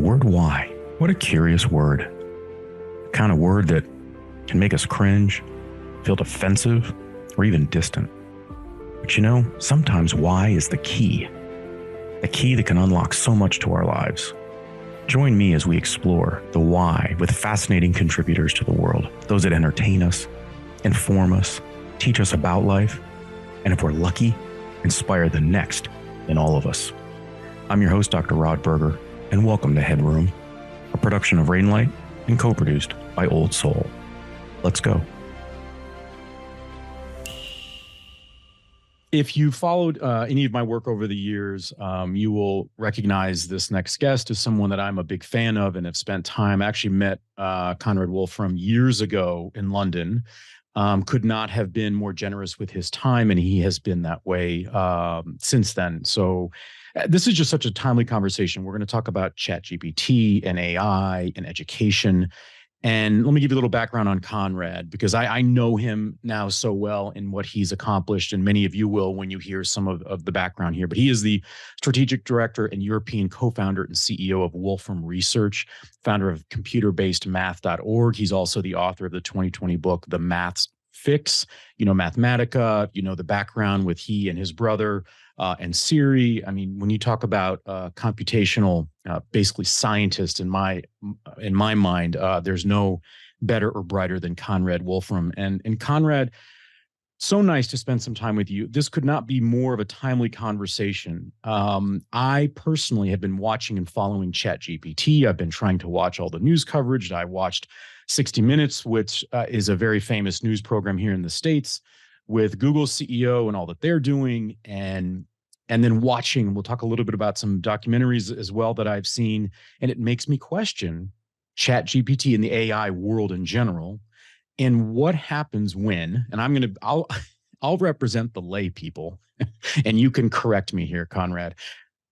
word why. What a curious word. The kind of word that can make us cringe, feel defensive, or even distant. But you know, sometimes why is the key. The key that can unlock so much to our lives. Join me as we explore the why with fascinating contributors to the world. Those that entertain us, inform us, teach us about life, and if we're lucky, inspire the next in all of us. I'm your host, Dr. Rod Berger, and welcome to HeadRoom, a production of Rainlight and co-produced by Old Soul. Let's go. If you followed any of my work over the years, you will recognize this next guest as someone that I'm a big fan of and have spent time. I actually met Conrad Wolfram years ago in London. Could not have been more generous with his time, and he has been that way since then. So this is just such a timely conversation. We're going to talk about ChatGPT and AI and education. And let me give you a little background on Conrad, because I know him now so well and what he's accomplished, and many of you will when you hear some of the background here. But he is the strategic director and European co-founder and CEO of Wolfram Research, founder of computer-based math.org. He's also the author of the 2020 book, The Math's Fix, Mathematica, the background with he and his brother and Siri. I mean, when you talk about computational, basically scientist in my mind, there's no better or brighter than Conrad Wolfram. And Conrad, so nice to spend some time with you. This could not be more of a timely conversation. I personally have been watching and following ChatGPT. I've been trying to watch all the news coverage. I watched 60 Minutes, which is a very famous news program here in the States, with Google's CEO and all that they're doing, and then watching. We'll talk a little bit about some documentaries as well that I've seen, and it makes me question ChatGPT and the AI world in general, and what happens when. And I'll represent the lay people, and you can correct me here, Conrad.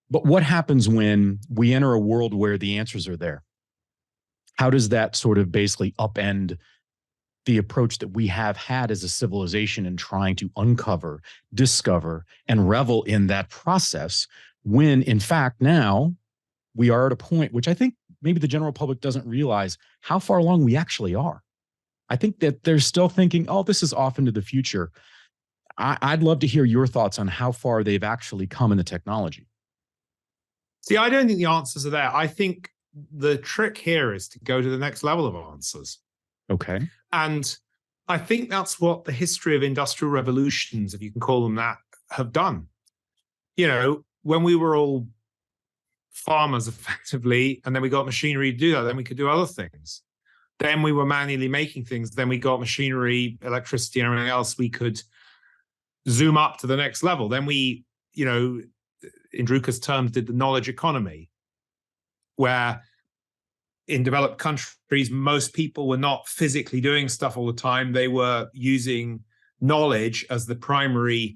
But what happens when we enter a world where the answers are there? How does that sort of basically upend the approach that we have had as a civilization in trying to uncover, discover, and revel in that process, when in fact now we are at a point which I think maybe the general public doesn't realize how far along we actually are. I think that they're still thinking, oh, this is off into the future. I'd love to hear your thoughts on how far they've actually come in the technology. See, I don't think the answers are there. I think the trick here is to go to the next level of answers. Okay. And I think that's what the history of industrial revolutions, if you can call them that, have done. When we were all farmers effectively, and then we got machinery to do that, then we could do other things. Then we were manually making things. Then we got machinery, electricity, and everything else. We could zoom up to the next level. Then we, in Drucker's terms, did the knowledge economy, where in developed countries, most people were not physically doing stuff all the time. They were using knowledge as the primary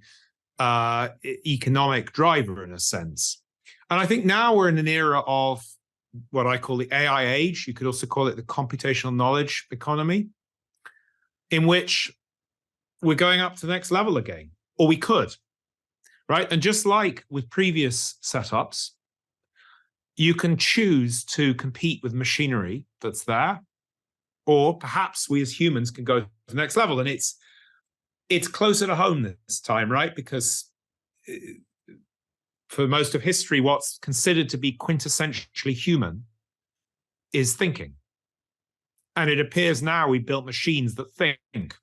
economic driver, in a sense. And I think now we're in an era of what I call the AI age. You could also call it the computational knowledge economy, in which we're going up to the next level again, or we could, right? And just like with previous setups, you can choose to compete with machinery that's there, or perhaps we as humans can go to the next level. And it's closer to home this time, right? Because for most of history, what's considered to be quintessentially human is thinking. And it appears now we built machines that think.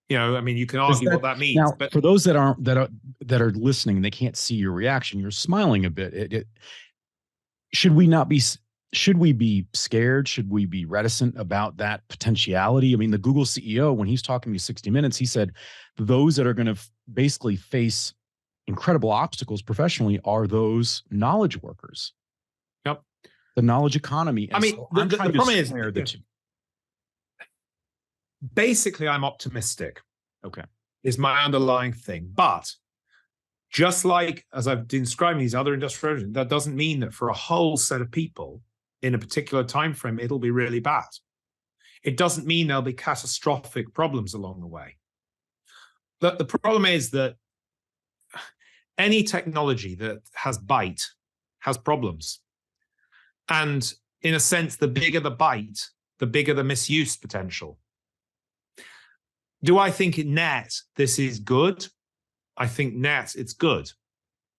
You can argue what that means. Now, but for those that are listening, they can't see your reaction. You're smiling a bit. Should we be scared? Should we be reticent about that potentiality? I mean, the Google CEO, when he's talking to 60 Minutes, he said those that are going to basically face incredible obstacles professionally are those knowledge workers. Yep. The knowledge economy. And the problem is the two. Basically, I'm optimistic. Okay. Is my underlying thing. But just like as I've been describing these other industrial revolutions, that doesn't mean that for a whole set of people in a particular time frame, it'll be really bad. It doesn't mean there'll be catastrophic problems along the way. But the problem is that any technology that has bite has problems. And in a sense, the bigger the bite, the bigger the misuse potential. Do I think in net this is good? I think net it's good,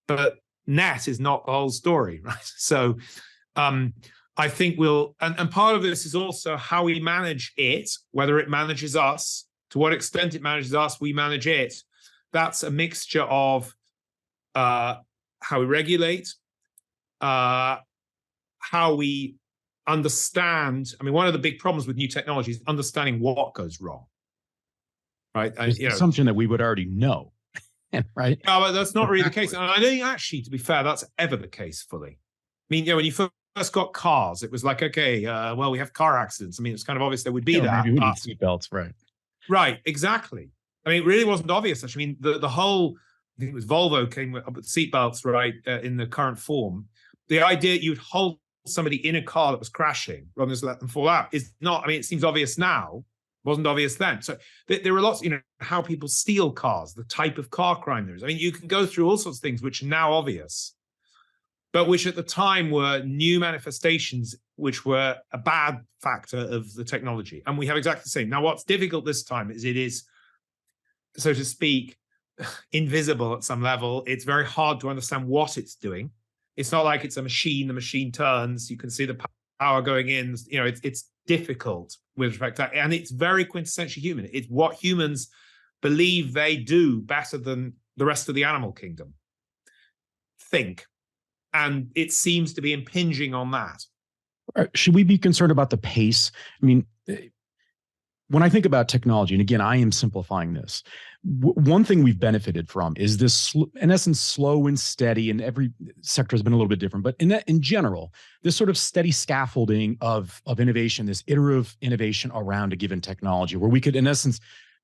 but net is not the whole story, right? So I think and part of this is also how we manage it, whether it manages us, to what extent it manages us, we manage it. That's a mixture of how we regulate, how we understand. I mean, one of the big problems with new technology is understanding what goes wrong, right? There's the assumption that we would already know, right? No, but that's not really the case. And I don't think, actually, to be fair, that's ever the case fully. I mean, when you first got cars, it was like, okay, well, we have car accidents. I mean, it's kind of obvious there would be that. Maybe we need seatbelts, right? Right, exactly. I mean, it really wasn't obvious. Actually, I mean, the whole, I think it was Volvo came up with seatbelts, right, in the current form. The idea you'd hold somebody in a car that was crashing rather than just let them fall out is not, I mean, it seems obvious now, wasn't obvious then. So there are lots, how people steal cars, the type of car crime there is. I mean, you can go through all sorts of things which are now obvious, but which at the time were new manifestations, which were a bad factor of the technology. And we have exactly the same. Now, what's difficult this time is it is, so to speak, invisible at some level. It's very hard to understand what it's doing. It's not like it's a machine, the machine turns, you can see the power going in. It's difficult with respect to that. And it's very quintessentially human. It's what humans believe they do better than the rest of the animal kingdom. Think. And it seems to be impinging on that. Should we be concerned about the pace? I mean, when I think about technology, and again, I am simplifying this, one thing we've benefited from is this, in essence, slow and steady, and every sector has been a little bit different, but in general, this sort of steady scaffolding of innovation, this iterative innovation around a given technology, where we could, in essence,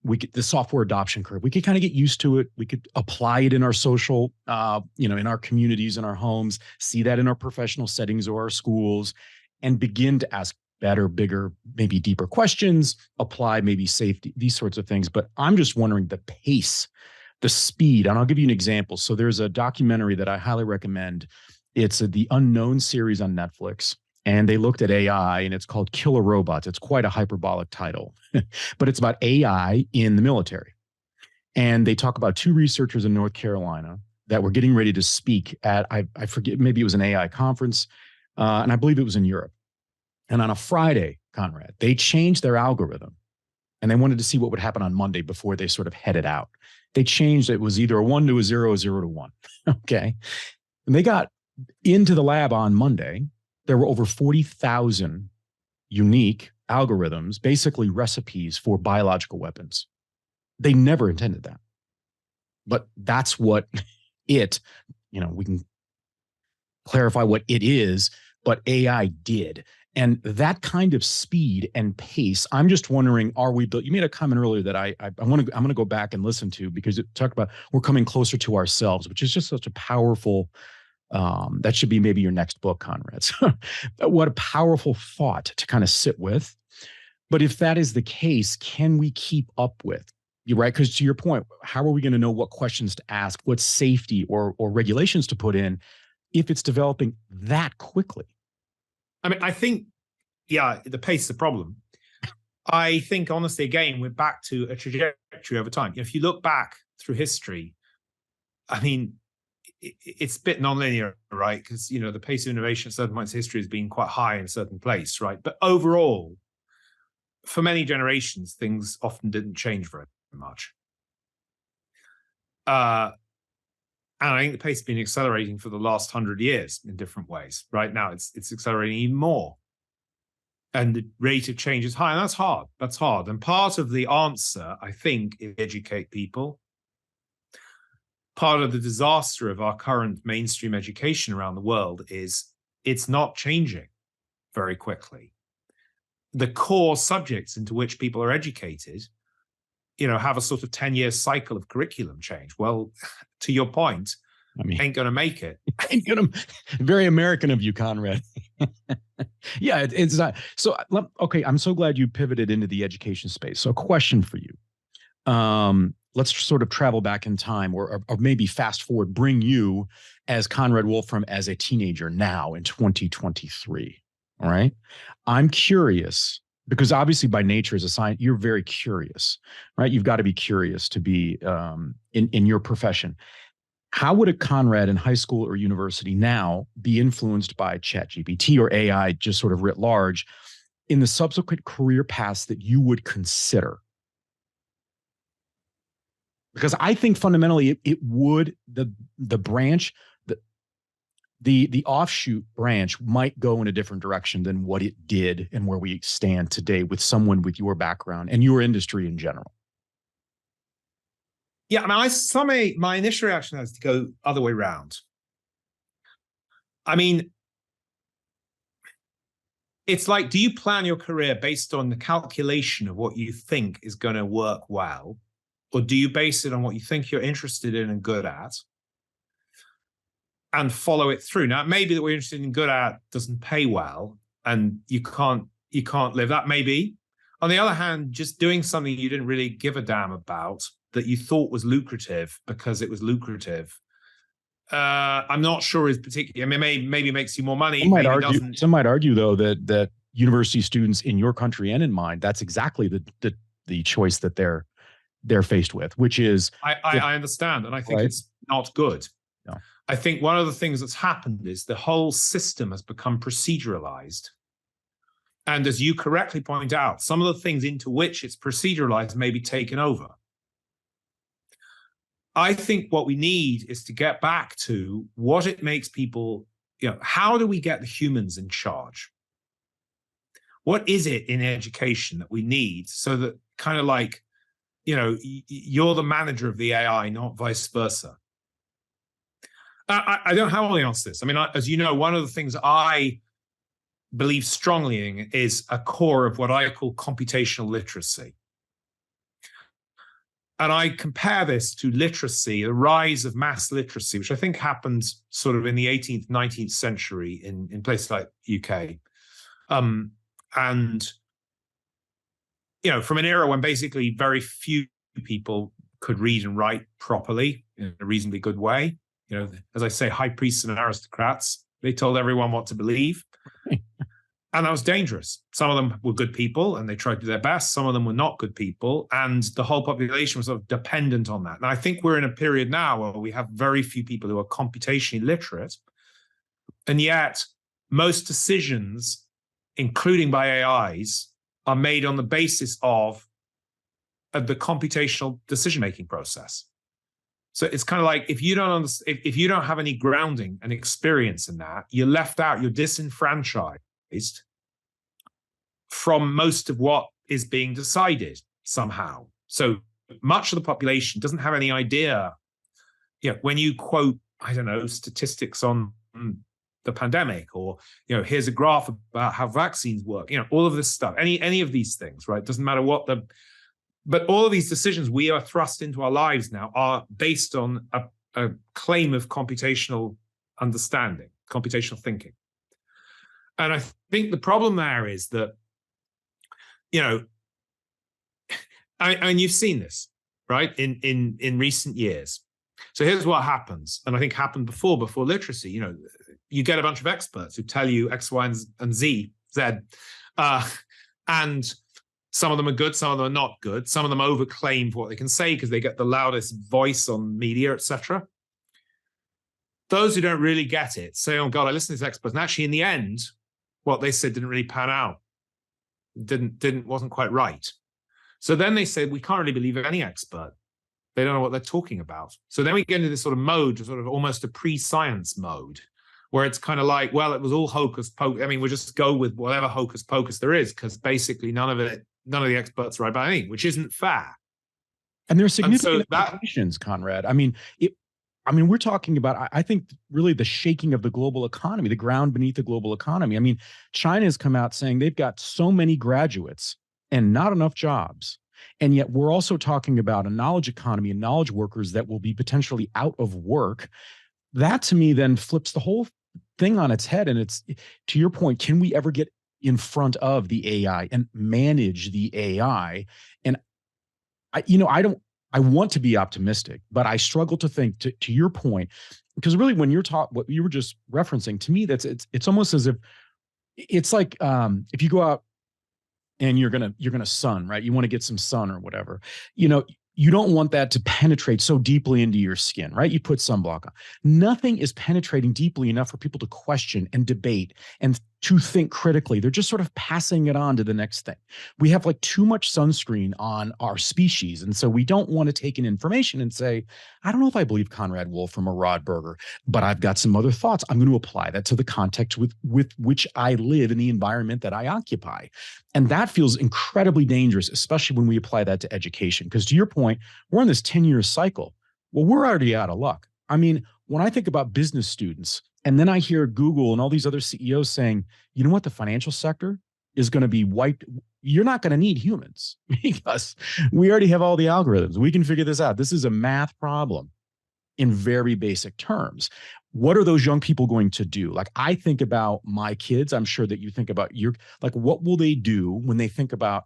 the software adoption curve, we could kind of get used to it. We could apply it in our social, in our communities, in our homes, see that in our professional settings or our schools, and begin to ask better, bigger, maybe deeper questions, apply maybe safety, these sorts of things. But I'm just wondering the pace, the speed, and I'll give you an example. So there's a documentary that I highly recommend. It's the Unknown series on Netflix, and they looked at AI, and it's called Killer Robots. It's quite a hyperbolic title, but it's about AI in the military. And they talk about two researchers in North Carolina that were getting ready to speak at, I forget, maybe it was an AI conference, and I believe it was in Europe. And on a Friday, Conrad, they changed their algorithm, and they wanted to see what would happen on Monday before they sort of headed out. They changed it was either a 1 to a 0, a 0 to 1. Okay. And they got into the lab on Monday. There were over 40,000 unique algorithms, basically recipes for biological weapons. They never intended that. But that's what we can clarify what it is, but AI did. And that kind of speed and pace, I'm just wondering, are we built? You made a comment earlier that I'm going to go back and listen to, because it talked about we're coming closer to ourselves, which is just such a powerful, that should be maybe your next book, Conrad. So, what a powerful thought to kind of sit with. But if that is the case, can we keep up with? You're right, because to your point, how are we going to know what questions to ask, what safety or regulations to put in if it's developing that quickly? I mean, I think, the pace is a problem. I think, honestly, again, we're back to a trajectory over time. If you look back through history, I mean, it's a bit nonlinear, right? Because, the pace of innovation at certain points in history has been quite high in a certain place, right? But overall, for many generations, things often didn't change very much. And I think the pace has been accelerating for the last 100 years in different ways. Right now, it's accelerating even more. And the rate of change is high, and that's hard. That's hard. And part of the answer, I think, is educate people. Part of the disaster of our current mainstream education around the world is it's not changing very quickly. The core subjects into which people are educated, have a sort of 10-year cycle of curriculum change. Well, to your point, ain't going to make it. Ain't going to. Very American of you, Conrad. Yeah, it's not. So, okay, I'm so glad you pivoted into the education space. So, a question for you. let's sort of travel back in time, or maybe fast forward, bring you as Conrad Wolfram as a teenager now in 2023. All right. I'm curious because obviously by nature as a science, you're very curious, right? You've got to be curious to be in your profession. How would a Conrad in high school or university now be influenced by ChatGPT or AI just sort of writ large in the subsequent career paths that you would consider? Because I think fundamentally it would, the branch, the offshoot branch might go in a different direction than what it did and where we stand today with someone with your background and your industry in general. Yeah, I mean, my initial reaction is to go other way around. I mean, it's like, do you plan your career based on the calculation of what you think is going to work well? Or do you base it on what you think you're interested in and good at and follow it through? Now, it may be that what you're interested in and good at doesn't pay well and you can't live that, maybe. On the other hand, just doing something you didn't really give a damn about that you thought was lucrative because it was lucrative, I'm not sure is particularly, I mean, maybe makes you more money. Some might argue though, that university students in your country and in mine, that's exactly the choice that they're faced with, which is I understand, and I think it's not good. No. I think one of the things that's happened is the whole system has become proceduralized. And as you correctly point out, some of the things into which it's proceduralized may be taken over. I think what we need is to get back to what it makes people, how do we get the humans in charge? What is it in education that we need so that kind of like, you're the manager of the AI, not vice versa? I don't have all the answers to this. I mean, as you know, one of the things I believe strongly in is a core of what I call computational literacy. And I compare this to literacy, the rise of mass literacy, which I think happened sort of in the 18th, 19th century in places like UK. And, from an era when basically very few people could read and write properly in a reasonably good way. As I say, high priests and aristocrats, they told everyone what to believe. And that was dangerous. Some of them were good people and they tried to do their best. Some of them were not good people. And the whole population was sort of dependent on that. And I think we're in a period now where we have very few people who are computationally literate. And yet most decisions, including by AIs, are made on the basis of the computational decision-making process. So it's kind of like if you don't have any grounding and experience in that, you're left out, you're disenfranchised from most of what is being decided somehow. So much of the population doesn't have any idea. When you quote, I don't know, statistics on the pandemic, or here's a graph about how vaccines work, all of this stuff, any of these things, right? Doesn't matter but all of these decisions we are thrust into our lives now are based on a claim of computational understanding, computational thinking. And I think the problem there is that, and you've seen this, right, in recent years. So here's what happens, and I think happened before literacy. You get a bunch of experts who tell you X, Y, and Z, and some of them are good, some of them are not good. Some of them overclaim for what they can say because they get the loudest voice on media, etc. Those who don't really get it say, "Oh God, I listened to these experts," and actually, in the end, what they said didn't really pan out. Wasn't quite right. So then they said, we can't really believe any expert. They don't know what they're talking about. So then we get into this sort of mode, sort of almost a pre-science mode, where it's kind of like, well, it was all hocus pocus. I mean, we'll just go with whatever hocus pocus there is, because basically none of the experts are right about anything, which isn't fair. And there's significant implications, Conrad. I mean, we're talking about, I think, really the shaking of the global economy, the ground beneath the global economy. I mean, China has come out saying they've got so many graduates and not enough jobs. And yet we're also talking about a knowledge economy and knowledge workers that will be potentially out of work. That to me then flips the whole thing on its head. And it's, to your point, can we ever get in front of the AI and manage the AI? And I I want to be optimistic, but I struggle to think, to your point, because really when you're what you were just referencing, to me, it's almost as if it's like if you go out and you're gonna sun, right? You want to get some sun or whatever, you don't want that to penetrate so deeply into your skin, right? You put sunblock on. Nothing is penetrating deeply enough for people to question and debate and to think critically. They're just sort of passing it on to the next thing. We have like too much sunscreen on our species. And so we don't want to take in information and say, I don't know if I believe Conrad Wolfram or Rod Berger, but I've got some other thoughts. I'm going to apply that to the context with which I live in the environment that I occupy. And that feels incredibly dangerous, especially when we apply that to education. Because to your point, we're on this 10-year cycle. Well, we're already out of luck. I mean, when I think about business students, and then I hear Google and all these other CEOs saying, you know what, the financial sector is going to be wiped. You're not going to need humans because we already have all the algorithms. We can figure this out. This is a math problem in very basic terms. What are those young people going to do? Like, I think about my kids. I'm sure that you think about like, what will they do when they think about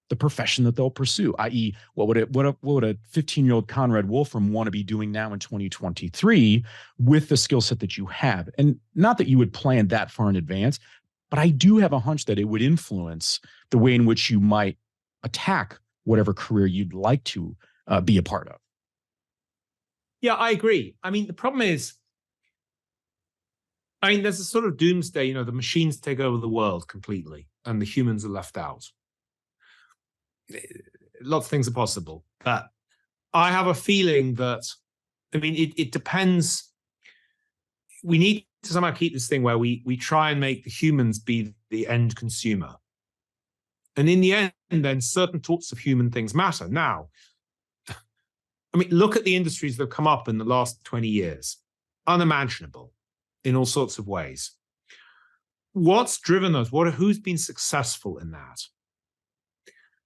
the profession that they'll pursue, i.e., what would a 15-year-old Conrad Wolfram want to be doing now in 2023 with the skill set that you have? And not that you would plan that far in advance, but I do have a hunch that it would influence the way in which you might attack whatever career you'd like to be a part of. Yeah, I agree. I mean, the problem is, there's a sort of doomsday, the machines take over the world completely and the humans are left out. Lots of things are possible, but I have a feeling that, it depends. We need to somehow keep this thing where we try and make the humans be the end consumer. And in the end, then certain sorts of human things matter. Now, look at the industries that have come up in the last 20 years. Unimaginable in all sorts of ways. What's driven those? Who's been successful in that?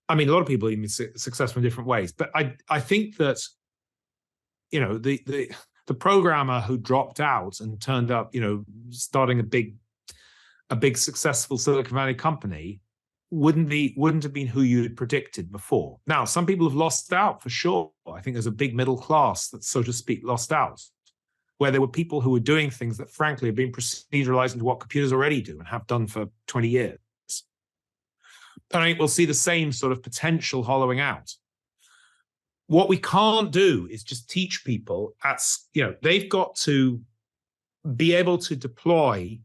A lot of people have been successful in different ways, but I think that, the programmer who dropped out and turned up, starting a big successful Silicon Valley company wouldn't have been who you had predicted before. Now, some people have lost out for sure. I think there's a big middle class that, so to speak, lost out, where there were people who were doing things that frankly have been proceduralized into what computers already do and have done for 20 years. And I think we'll see the same sort of potential hollowing out. What we can't do is just teach people they've got to be able to deploy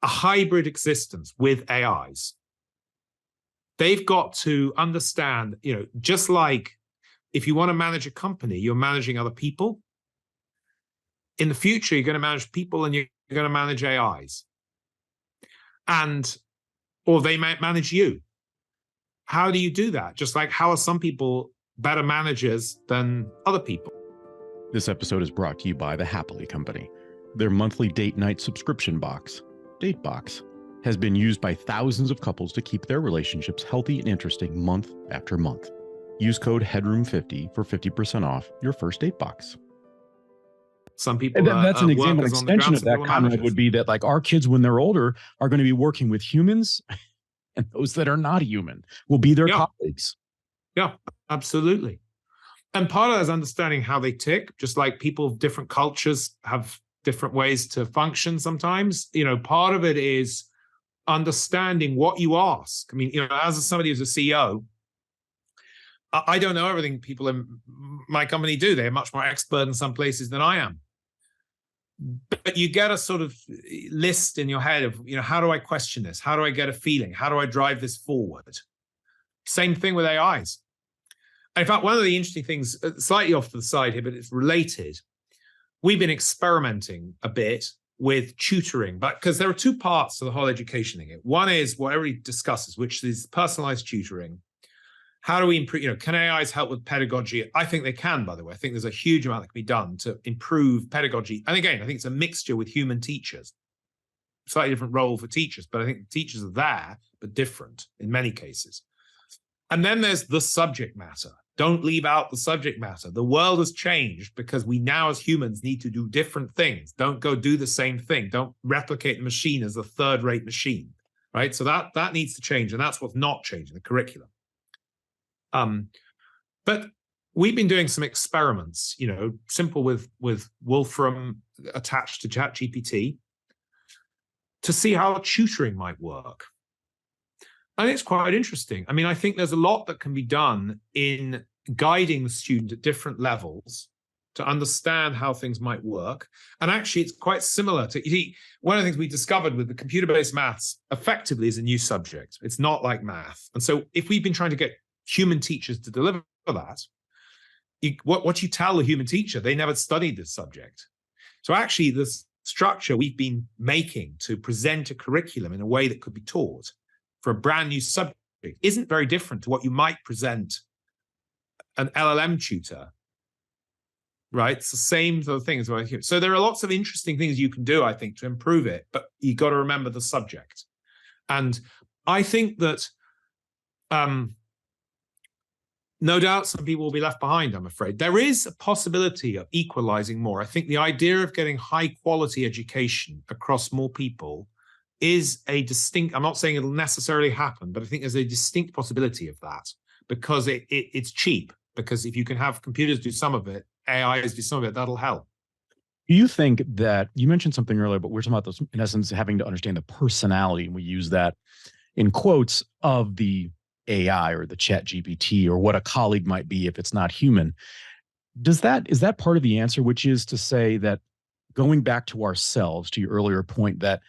a hybrid existence with AIs. They've got to understand, just like if you want to manage a company, you're managing other people. In the future, you're going to manage people and you're going to manage AIs. Or they might manage you. How do you do that? Just like, how are some people better managers than other people? This episode is brought to you by the Happily Company. Their monthly date night subscription box, DateBox, has been used by thousands of couples to keep their relationships healthy and interesting month after month. Use code HeadRoom50 for 50% off your first date box. Some people, that's an example. An extension of that, Conrad, would be that like our kids, when they're older, are going to be working with humans, and those that are not human will be their colleagues. Yeah, absolutely. And part of that is understanding how they tick, just like people of different cultures have different ways to function sometimes. Part of it is understanding what you ask. As somebody who's a CEO, I don't know everything people in my company do. They're much more expert in some places than I am. But you get a sort of list in your head of, how do I question this? How do I get a feeling? How do I drive this forward? Same thing with AIs. In fact, one of the interesting things, slightly off to the side here, but it's related, we've been experimenting a bit with tutoring, but because there are two parts to the whole education thing. One is what everybody discusses, which is personalized tutoring. How do we improve, can AIs help with pedagogy? I think they can, by the way. I think there's a huge amount that can be done to improve pedagogy. And again, I think it's a mixture with human teachers. Slightly different role for teachers, but I think teachers are there, but different in many cases. And then there's the subject matter. Don't leave out the subject matter. The world has changed because we now as humans need to do different things. Don't go do the same thing. Don't replicate the machine as a third-rate machine, right? So that needs to change, and that's what's not changing, the curriculum. But But we've been doing some experiments, simple with Wolfram attached to ChatGPT to see how tutoring might work. And it's quite interesting. I mean, I think there's a lot that can be done in guiding the student at different levels to understand how things might work. And actually, it's quite similar to, one of the things we discovered with the computer-based maths effectively is a new subject. It's not like math. And so if we've been trying to get human teachers to deliver that, what you tell a human teacher, they never studied this subject. So actually, this structure we've been making to present a curriculum in a way that could be taught for a brand new subject isn't very different to what you might present an LLM tutor, right? It's the same sort of thing as what I hear. So there are lots of interesting things you can do, I think, to improve it, but you got to remember the subject. And I think that no doubt some people will be left behind, I'm afraid. There is a possibility of equalizing more. I think the idea of getting high quality education across more people is a distinct, I'm not saying it'll necessarily happen, but I think there's a distinct possibility of that because it's cheap. Because if you can have computers do some of it, AIs do some of it, that'll help. Do you think that, you mentioned something earlier, but we're talking about this, in essence, having to understand the personality, and we use that in quotes, of the AI or the chat GPT or what a colleague might be if it's not human. Is that part of the answer, which is to say that going back to ourselves, to your earlier point, that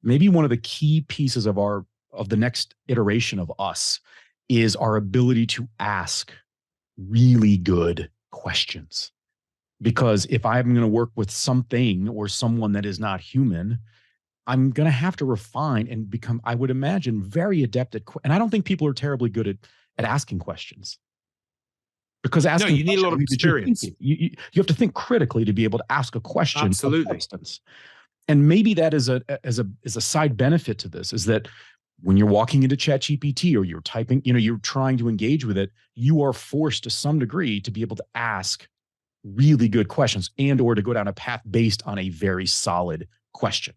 maybe one of the key pieces of the next iteration of us is our ability to ask really good questions? Because if I'm going to work with something or someone that is not human, I'm going to have to refine and become, I would imagine, very adept at, and I don't think people are terribly good at asking questions. Because asking, no, you need a lot of experience. You have to think critically to be able to ask a question. Absolutely. Of substance. And maybe that is a side benefit to this, is that when you're walking into ChatGPT or you're typing, you're trying to engage with it, you are forced to some degree to be able to ask really good questions and or to go down a path based on a very solid question.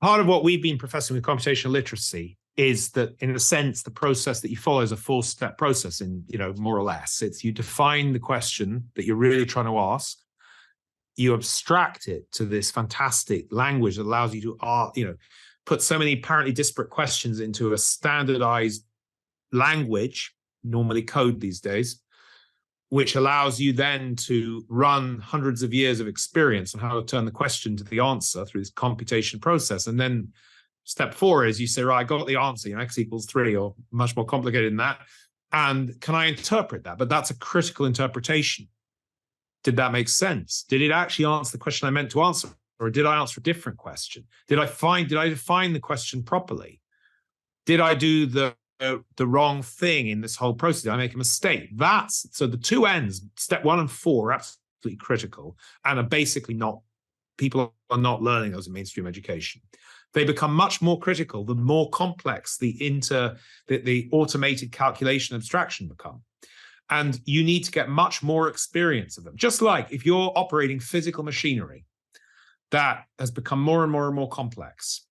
Part of what we've been professing with computational literacy is that, in a sense, the process that you follow is a 4-step process, more or less. It's you define the question that you're really trying to ask. You abstract it to this fantastic language that allows you to, put so many apparently disparate questions into a standardized language, normally code these days, which allows you then to run hundreds of years of experience on how to turn the question to the answer through this computation process. And then step 4 is you say, right, I got the answer, X equals 3, or much more complicated than that. And can I interpret that? But that's a critical interpretation. Did that make sense? Did it actually answer the question I meant to answer? Or did I answer a different question? Did I define the question properly? Did I do the wrong thing in this whole process? Did I make a mistake? So the two ends, step 1 and 4, are absolutely critical and are basically people are not learning those in mainstream education. They become much more critical the more complex the automated calculation abstraction become. And you need to get much more experience of them. Just like if you're operating physical machinery that has become more and more and more complex,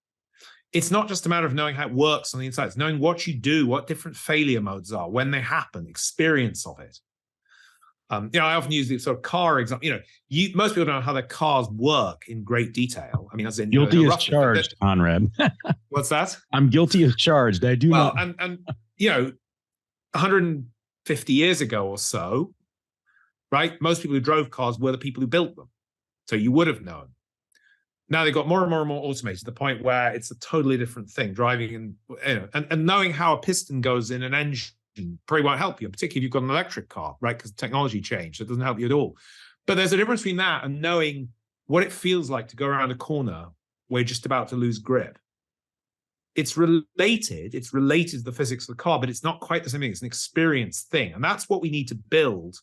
it's not just a matter of knowing how it works on the inside. It's knowing what you do, what different failure modes are, when they happen, experience of it. I often use the sort of car example. Most people don't know how their cars work in great detail. I mean, as in guilty as charged, Conrad. What's that? I'm guilty as charged. I do not. And 150 years ago or so, right? Most people who drove cars were the people who built them, so you would have known. Now they've got more and more and more automated to the point where it's a totally different thing. Driving and knowing how a piston goes in an engine probably won't help you, particularly if you've got an electric car, right? Because technology changed. It doesn't help you at all. But there's a difference between that and knowing what it feels like to go around a corner where you're just about to lose grip. It's related to the physics of the car, but it's not quite the same thing. It's an experience thing. And that's what we need to build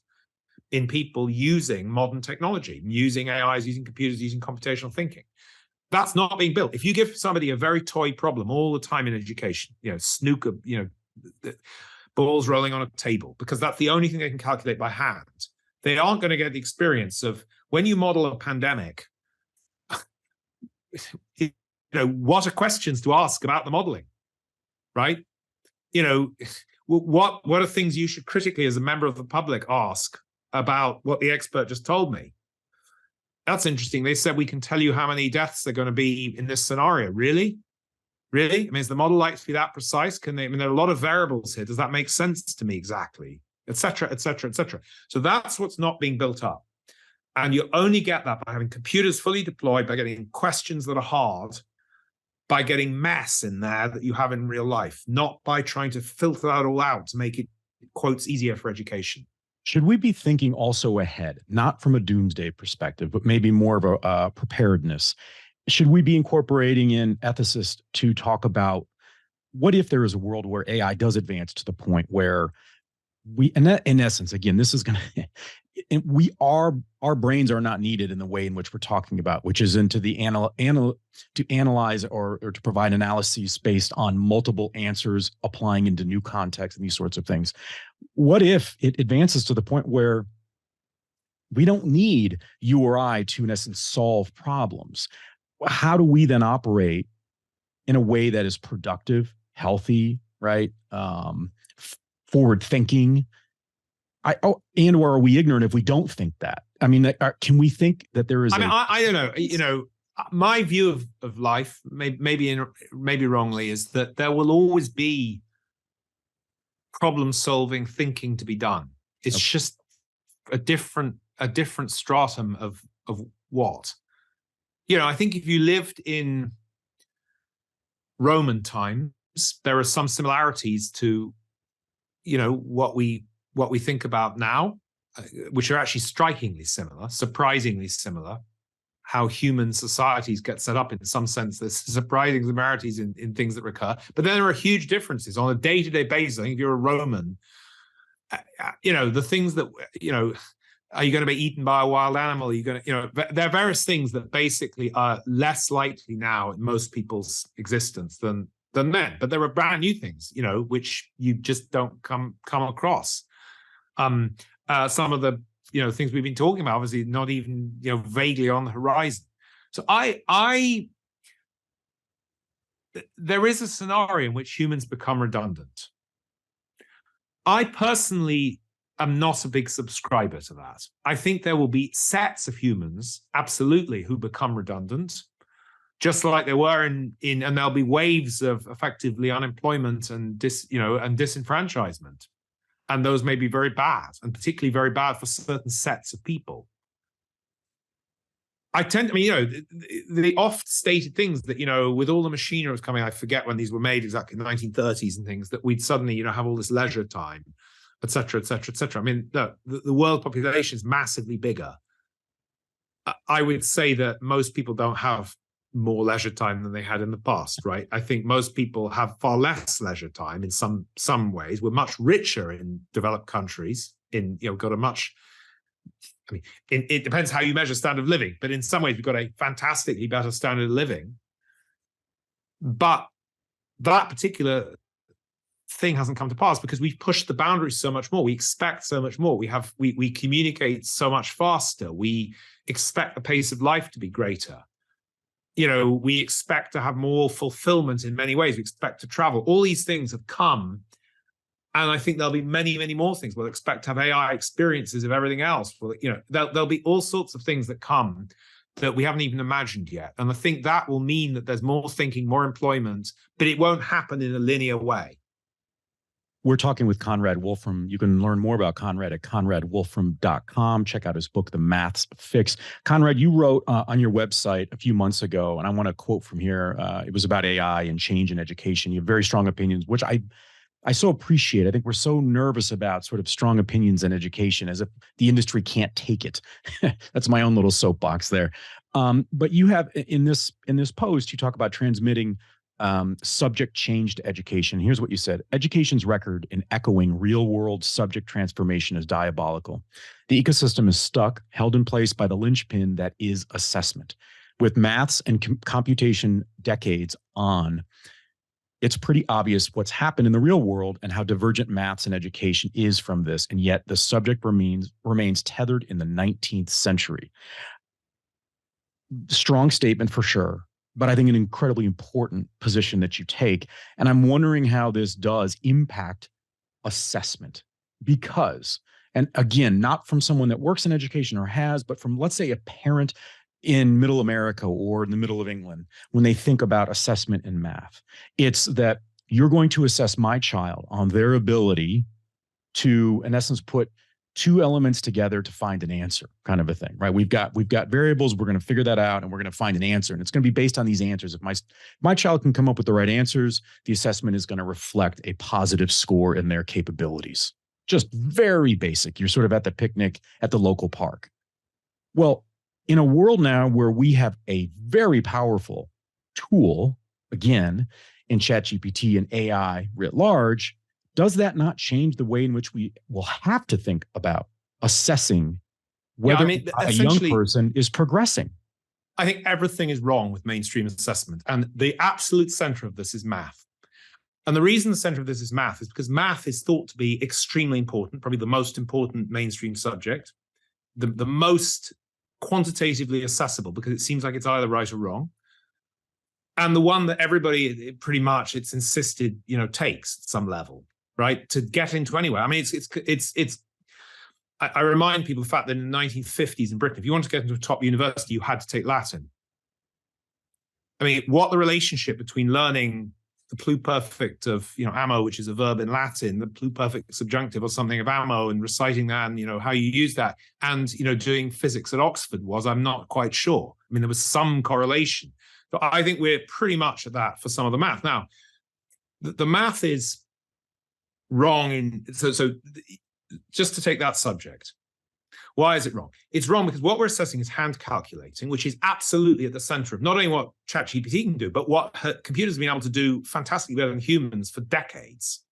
in people using modern technology, using AIs, using computers, using computational thinking. That's not being built. If you give somebody a very toy problem all the time in education, snooker, balls rolling on a table, because that's the only thing they can calculate by hand, they aren't going to get the experience of when you model a pandemic, what are questions to ask about the modeling, right? what are things you should critically, as a member of the public, ask about what the expert just told me? That's interesting. They said we can tell you how many deaths are going to be in this scenario. Really? Really? I mean, is the model likely to be that precise? Can they? I mean, there are a lot of variables here. Does that make sense to me exactly? Et cetera, et cetera, et cetera. So that's what's not being built up. And you only get that by having computers fully deployed, by getting questions that are hard, by getting mass in there that you have in real life, not by trying to filter that all out to make it, quotes, easier for education. Should we be thinking also ahead, not from a doomsday perspective, but maybe more of a preparedness? Should we be incorporating in ethicists to talk about what if there is a world where AI does advance to the point where we, and that, in essence, again, this is going to, our brains are not needed in the way in which we're talking about, which is into the to analyze or to provide analyses based on multiple answers, applying into new contexts and these sorts of things. What if it advances to the point where we don't need you or I to, in essence, solve problems? How do we then operate in a way that is productive, healthy, right? Forward thinking. And or are we ignorant if we don't think that? I mean, can we think that there is? I don't know. You know, my view of life, maybe wrongly, is that there will always be problem-solving thinking to be done. It's just a different stratum of what. You know, I think if you lived in Roman times, there are some similarities to, you know, what we think about now, which are actually strikingly similar, surprisingly similar. How human societies get set up, in some sense, there's surprising similarities in things that recur. But then there are huge differences on a day-to-day basis. I think if you're a Roman, you know, the things that, you know, are you going to be eaten by a wild animal? Are you going to, you know, there are various things that basically are less likely now in most people's existence than then. But there are brand new things, you know, which you just don't come across. Some of the, you know, things we've been talking about, obviously not even, you know, vaguely on the horizon. So there is a scenario in which humans become redundant. I personally am not a big subscriber to that. I think there will be sets of humans, absolutely, who become redundant, just like there were and there'll be waves of effectively unemployment and disenfranchisement. And those may be very bad, and particularly very bad for certain sets of people. I mean, you know, the oft-stated things that, you know, with all the machinery that was coming, I forget when these were made exactly, in the 1930s and things, that we'd suddenly, you know, have all this leisure time, et cetera, et cetera, et cetera. I mean, the world population is massively bigger. I would say that most people don't have more leisure time than they had in the past, right? I think most people have far less leisure time in some ways. We're much richer in developed countries, got a much, I mean, it depends how you measure standard of living, but in some ways we've got a fantastically better standard of living. But that particular thing hasn't come to pass because we've pushed the boundaries so much more. We expect so much more. We communicate so much faster. We expect the pace of life to be greater. You know, we expect to have more fulfillment in many ways. We expect to travel. All these things have come. And I think there'll be many, many more things. We'll expect to have AI experiences of everything else. Well, you know, there'll be all sorts of things that come that we haven't even imagined yet. And I think that will mean that there's more thinking, more employment, but it won't happen in a linear way. We're talking with Conrad Wolfram. You can learn more about Conrad at conradwolfram.com. Check out his book, The Maths Fix. Conrad, you wrote on your website a few months ago, and I want to quote from here. It was about AI and change in education. You have very strong opinions, which I so appreciate. I think we're so nervous about sort of strong opinions in education as if the industry can't take it. That's my own little soapbox there. But you have in this post, you talk about transmitting subject change to education. Here's what you said. Education's record in echoing real-world subject transformation is diabolical. The ecosystem is stuck, held in place by the linchpin that is assessment. With maths and computation decades on, it's pretty obvious what's happened in the real world and how divergent maths and education is from this, and yet the subject remains tethered in the 19th century. Strong statement for sure, but I think an incredibly important position that you take. And I'm wondering how this does impact assessment because, and again, not from someone that works in education or has, but from, let's say, a parent in middle America or in the middle of England, when they think about assessment in math, it's that you're going to assess my child on their ability to, in essence, put two elements together to find an answer, kind of a thing, right? We've got variables. We're going to figure that out, and we're going to find an answer, and it's going to be based on these answers. If my child can come up with the right answers, the assessment is going to reflect a positive score in their capabilities. Just very basic. You're sort of at the picnic at the local park. Well, in a world now where we have a very powerful tool, again, in ChatGPT and AI writ large, does that not change the way in which we will have to think about assessing whether a young person is progressing? I think everything is wrong with mainstream assessment. And the absolute center of this is math. And the reason the center of this is math is because math is thought to be extremely important, probably the most important mainstream subject, the most quantitatively accessible because it seems like it's either right or wrong. And the one that everybody pretty much it's insisted, takes at some level. Right, to get into anywhere. I mean, I remind people of the fact that in the 1950s in Britain, if you wanted to get into a top university, you had to take Latin. I mean, what the relationship between learning the pluperfect of, ammo, which is a verb in Latin, the pluperfect subjunctive or something of ammo, and reciting that, and, how you use that, and, doing physics at Oxford was, I'm not quite sure. I mean, there was some correlation. So I think we're pretty much at that for some of the math. Now, the math is wrong in so just to take that subject, why is it wrong? It's wrong because what we're assessing is hand calculating, which is absolutely at the center of not only what ChatGPT can do, but what computers have been able to do fantastically better than humans for decades.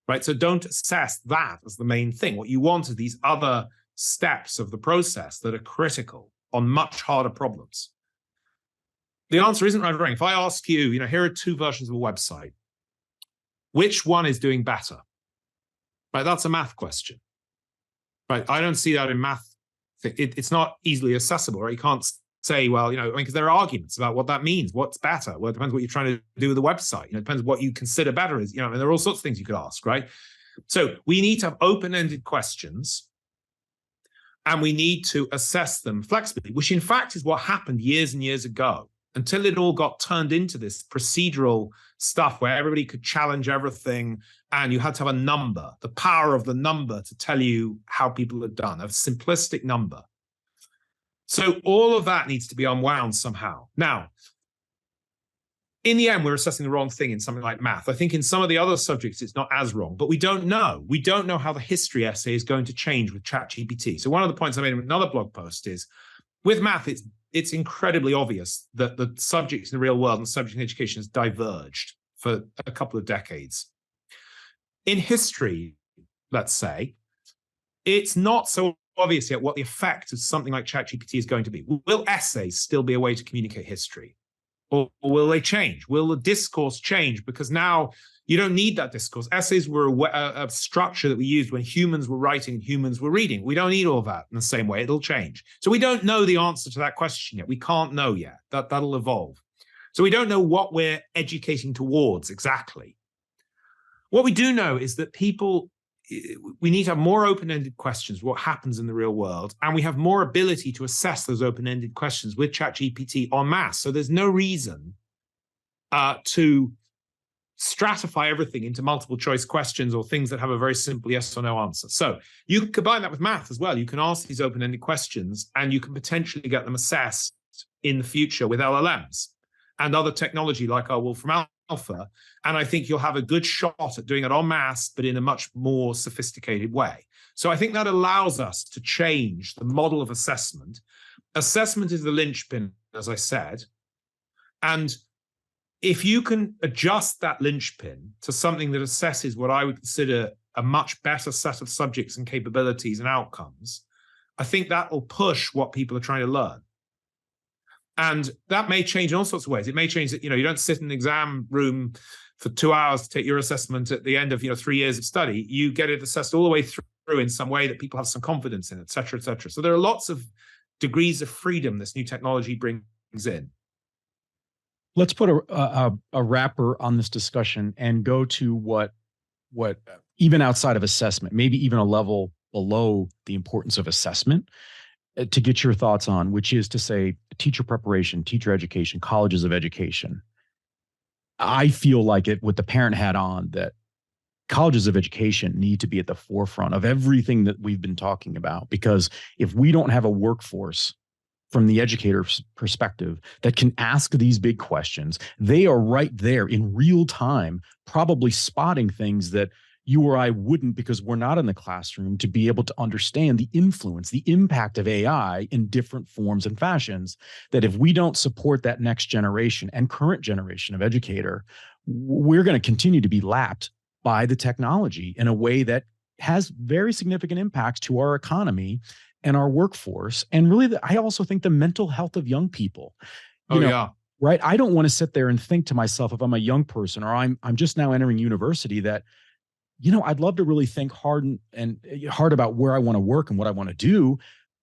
Right? So don't assess that as the main thing. What you want are these other steps of the process that are critical on much harder problems. The answer isn't right or wrong. If I ask you, here are two versions of a website. Which one is doing better? Right, that's a math question. Right, I don't see that in math. It's not easily accessible, right? You can't say, well, because there are arguments about what that means. What's better? Well, it depends what you're trying to do with the website. It depends what you consider better is, and there are all sorts of things you could ask, right? So we need to have open-ended questions, and we need to assess them flexibly, which in fact is what happened years and years ago, until it all got turned into this procedural stuff where everybody could challenge everything and you had to have a number, the power of the number to tell you how people had done, a simplistic number. So all of that needs to be unwound somehow. Now, in the end, we're assessing the wrong thing in something like math. I think in some of the other subjects, it's not as wrong, but we don't know. We don't know how the history essay is going to change with ChatGPT. So one of the points I made in another blog post is, with math, it's incredibly obvious that the subjects in the real world and the subject in education has diverged for a couple of decades. In history, let's say, it's not so obvious yet what the effect of something like ChatGPT is going to be. Will essays still be a way to communicate history? Or will they change? Will the discourse change? Because now you don't need that discourse. Essays were a structure that we used when humans were writing and humans were reading. We don't need all that in the same way. It'll change. So we don't know the answer to that question yet. We can't know yet. That'll evolve. So we don't know what we're educating towards exactly. What we do know is that we need to have more open-ended questions, what happens in the real world, and we have more ability to assess those open-ended questions with ChatGPT en masse. So there's no reason to stratify everything into multiple choice questions or things that have a very simple yes or no answer. So you can combine that with math as well. You can ask these open-ended questions and you can potentially get them assessed in the future with LLMs and other technology like our Wolfram Alpha. And I think you'll have a good shot at doing it en masse, but in a much more sophisticated way. So I think that allows us to change the model of assessment. Assessment is the linchpin, as I said. And if you can adjust that linchpin to something that assesses what I would consider a much better set of subjects and capabilities and outcomes, I think that will push what people are trying to learn. And that may change in all sorts of ways. It may change that, you don't sit in an exam room for 2 hours to take your assessment at the end of, 3 years of study. You get it assessed all the way through in some way that people have some confidence in, et cetera, et cetera. So there are lots of degrees of freedom this new technology brings in. Let's put a wrapper on this discussion and go to what even outside of assessment, maybe even a level below the importance of assessment, to get your thoughts on, which is to say teacher preparation, teacher education, colleges of education. I feel like it with the parent hat on that colleges of education need to be at the forefront of everything that we've been talking about, because if we don't have a workforce from the educator's perspective that can ask these big questions, they are right there in real time, probably spotting things that you or I wouldn't, because we're not in the classroom to be able to understand the influence, the impact of AI in different forms and fashions. That if we don't support that next generation and current generation of educator, we're going to continue to be lapped by the technology in a way that has very significant impacts to our economy and our workforce. And really, I also think the mental health of young people. Yeah. Right. I don't want to sit there and think to myself, if I'm a young person or I'm just now entering university, that, I'd love to really think hard about where I want to work and what I want to do.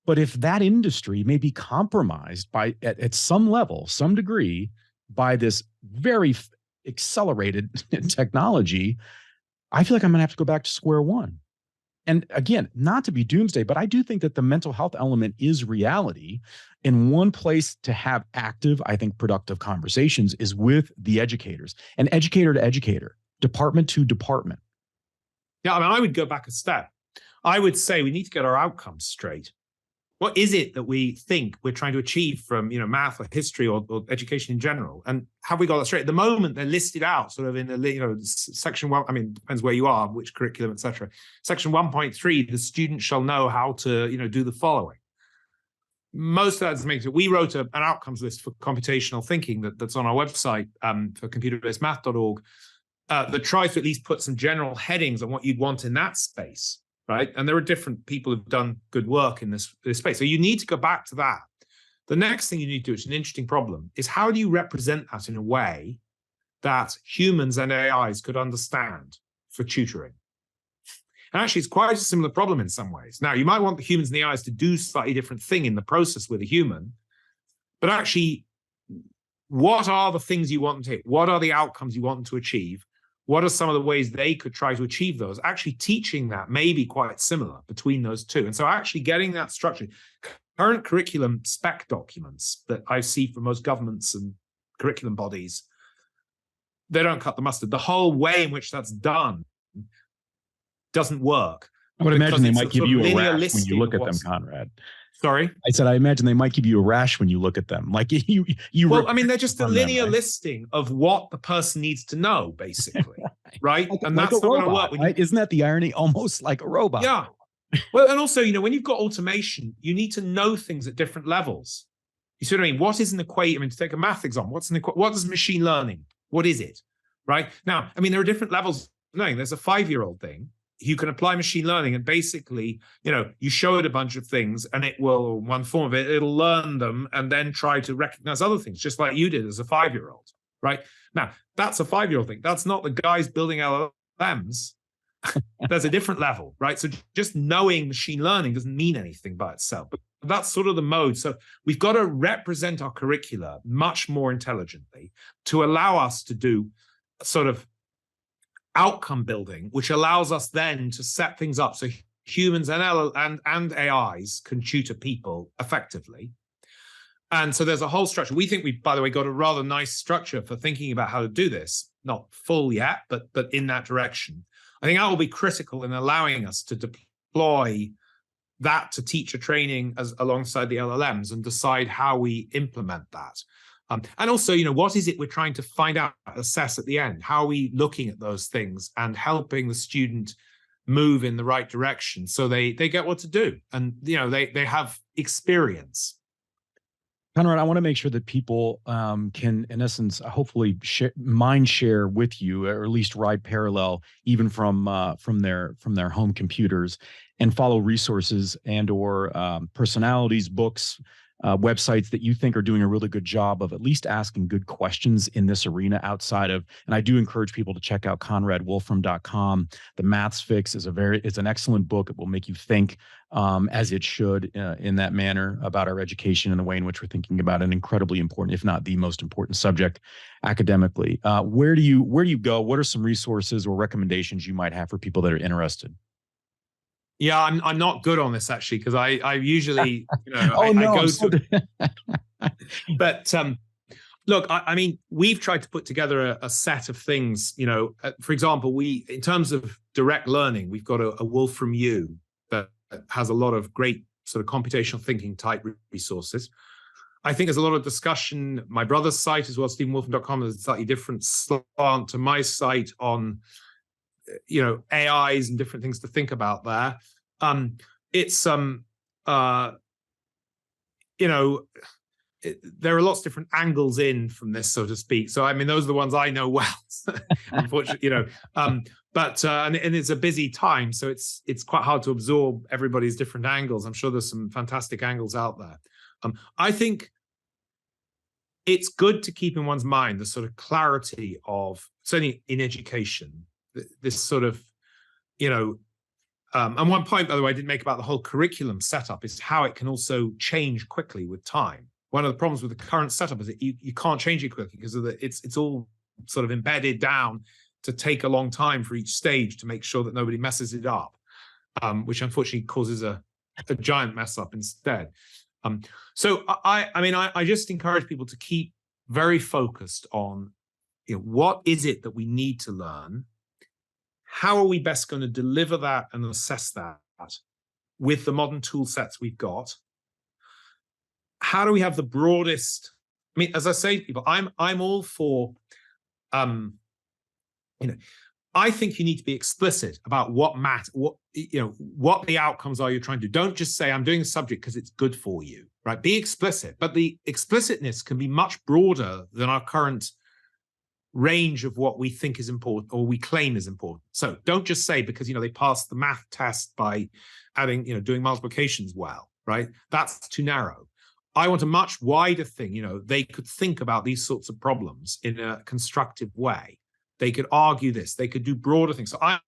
But if that industry may be compromised by at some level, some degree, by this very accelerated technology, I feel like I'm going to have to go back to square one. And again, not to be doomsday, but I do think that the mental health element is reality. And one place to have active, I think, productive conversations is with the educators, and educator to educator, department to department. Yeah, I mean, I would go back a step. I would say we need to get our outcomes straight. What is it that we think we're trying to achieve from, math or history or education in general? And have we got that straight? At the moment, they're listed out sort of in the, section 1. I mean, depends where you are, which curriculum, etc. Section 1.3, the student shall know how to, do the following. Most of that makes it. We wrote an outcomes list for computational thinking that's on our website for computerbasedmath.org. That tries to at least put some general headings on what you'd want in that space, right? And there are different people who've done good work in this space. So you need to go back to that. The next thing you need to do, which is an interesting problem, is how do you represent that in a way that humans and AIs could understand for tutoring? And actually, it's quite a similar problem in some ways. Now, you might want the humans and the AIs to do slightly different thing in the process with a human, but actually, what are the things you want them to hit? What are the outcomes you want them to achieve? What are some of the ways they could try to achieve those? Actually teaching that may be quite similar between those two. And so actually getting that structure, current curriculum spec documents that I see from most governments and curriculum bodies, they don't cut the mustard. The whole way in which that's done doesn't work. I would imagine they might give you a rash when you look at them, Conrad. Sorry? I said, I imagine they might give you a rash when you look at them. Like you. Well, I mean, they're just a linear listing of what the person needs to know, basically, right? And that's not going to work. Right? Isn't that the irony? Almost like a robot. Yeah. Well, and also, when you've got automation, you need to know things at different levels. You see what I mean? What is an equation? I mean, to take a math example, what is machine learning? What is it? Right? Now, I mean, there are different levels of knowing. There's a 5-year-old thing. You can apply machine learning and basically, you show it a bunch of things and it will, one form of it, it'll learn them and then try to recognize other things, just like you did as a 5-year-old, right? Now, that's a 5-year-old thing. That's not the guys building LLMs. There's a different level, right? So just knowing machine learning doesn't mean anything by itself, but that's sort of the mode. So we've got to represent our curricula much more intelligently to allow us to do sort of outcome building, which allows us then to set things up so humans and AIs can tutor people effectively. And so there's a whole structure. We think we've, by the way, got a rather nice structure for thinking about how to do this. Not full yet, but in that direction. I think that will be critical in allowing us to deploy that to teacher training alongside the LLMs and decide how we implement that. And also, what is it we're trying to find out, assess at the end? How are we looking at those things and helping the student move in the right direction so they get what to do and, they have experience? Conrad, I want to make sure that people can, in essence, hopefully mind share with you, or at least ride parallel, even from their home computers, and follow resources and or personalities, books, websites that you think are doing a really good job of at least asking good questions in this arena outside of, and I do encourage people to check out ConradWolfram.com. The Maths Fix is an excellent book. It will make you think, as it should, in that manner, about our education and the way in which we're thinking about an incredibly important, if not the most important subject academically. Where do you go? What are some resources or recommendations you might have for people that are interested? Yeah, I'm not good on this actually, because I usually, Oh, no, I go I'm so to, but look, I mean, we've tried to put together a set of things. For example, in terms of direct learning, we've got a Wolfram U that has a lot of great sort of computational thinking type resources. I think there's a lot of discussion. My brother's site as well, StephenWolfram.com, is a slightly different slant to my site on AIs and different things to think about there. There are lots of different angles in from this, so to speak. So I mean, those are the ones I know well, unfortunately, but and it's a busy time, so it's quite hard to absorb everybody's different angles. I'm sure there's some fantastic angles out there. I think it's good to keep in one's mind the sort of clarity of, certainly in education, this sort of, and one point, by the way, I didn't make about the whole curriculum setup is how it can also change quickly with time. One of the problems with the current setup is that you can't change it quickly because it's all sort of embedded down to take a long time for each stage to make sure that nobody messes it up, which unfortunately causes a giant mess up instead. So I just encourage people to keep very focused on, what is it that we need to learn? How are we best going to deliver that and assess that with the modern tool sets we've got? How do we have the broadest? I mean, as I say to people, I'm all for, I think you need to be explicit about what the outcomes are you're trying to do. Don't just say, I'm doing a subject because it's good for you, right? Be explicit, but the explicitness can be much broader than our current range of what we think is important or we claim is important. So don't just say because they passed the math test by adding, doing multiplications well, right? That's too narrow. I want a much wider thing. They could think about these sorts of problems in a constructive way. They could argue this. They could do broader things. So I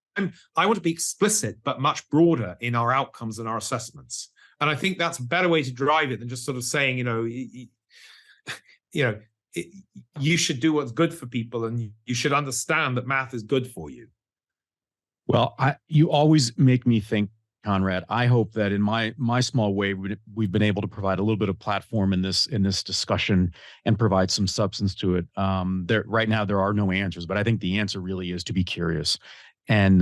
want to be explicit but much broader in our outcomes and our assessments. And I think that's a better way to drive it than just sort of saying, you should do what's good for people, and you should understand that math is good for you. Well, you always make me think, Conrad. I hope that in my small way, we've been able to provide a little bit of platform in this discussion and provide some substance to it. Right now there are no answers, but I think the answer really is to be curious, and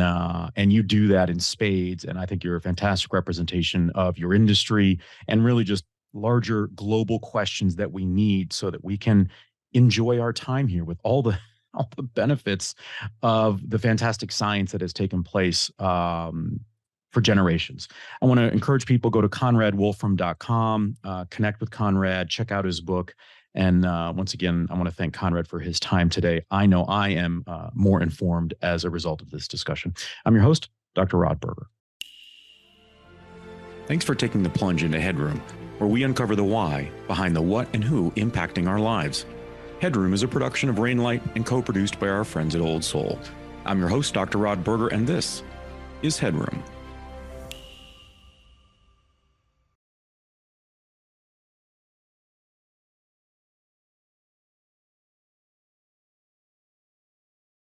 you do that in spades. And I think you're a fantastic representation of your industry and really just larger global questions that we need so that we can enjoy our time here with all the benefits of the fantastic science that has taken place for generations. I want to encourage people, go to ConradWolfram.com, connect with Conrad, check out his book. And once again, I want to thank Conrad for his time today. I know I am more informed as a result of this discussion. I'm your host, Dr. Rod Berger. Thanks for taking the plunge into HeadRoom, where we uncover the why behind the what and who impacting our lives. HeadRoom is a production of Rainlight and co-produced by our friends at Old Soul. I'm your host, Dr. Rod Berger, and this is HeadRoom.